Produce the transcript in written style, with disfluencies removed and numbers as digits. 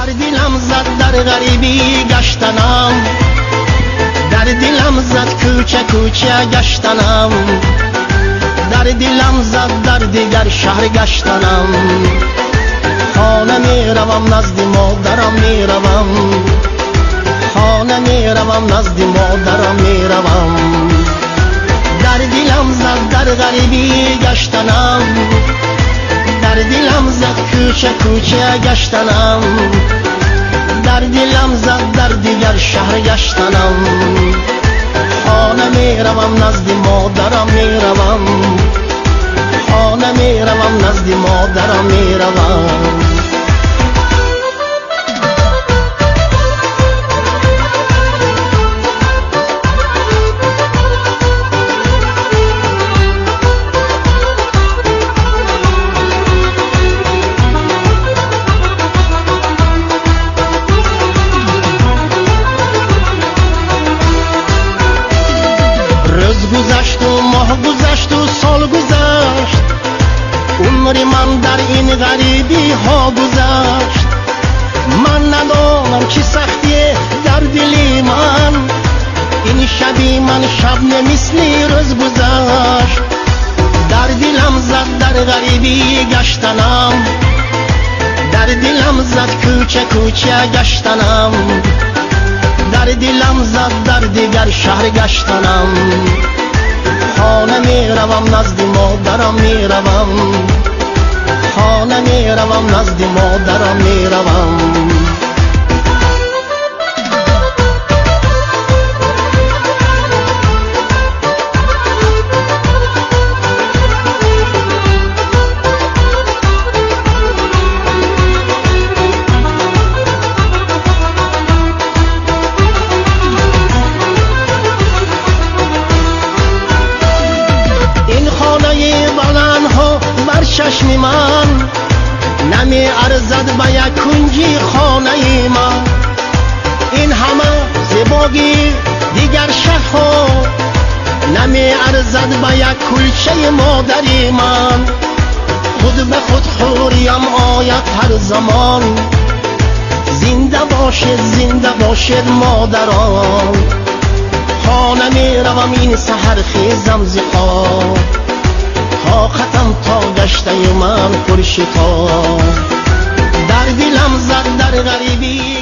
در دلم زد در غریبی گشتنم، در دلم زد کوچه کوچه گشتنم، در دلم زد در دیگر شهر گشتنم. خانه می روم نزد مادرم می روم، خانه می روم نزد مادرم می روم. در دلم زد در غریبی گشتنم، در دلم زد کوچه کوچه گشتنم، در دلم زد در دیگر شهر گشتنم. خانه می روم نزد مادرم می روم، خانه می روم نزد مادرم می روم. گذشت و ماه گذشت و سال گذشت، عمر من در این غریبی ها گذشت. من ندانم چه سختیه در دلی من، این شبی من شب نمیسلی روز گذشت. در دلم زد در غریبی گشتنم، در دلم زد کوچه کوچه گشتنم، در دلم زد در دیگر شهر گشتنم. خانه می روم نزد مادرم می روم، خانه می روم نزد مادرم می روم. چشم من نمی ارزد به یک کنجی خانه من، این همه زیبایی دیگر شهرها نمی ارزد به یک کلچه مادری من. خود به خود حوریم آید هر زمان، زنده باشد مادران. خانه می روم این سحر خیزم ز خواب، طاقتم تا گشته من پرشتاب. در دلم زد در غریبی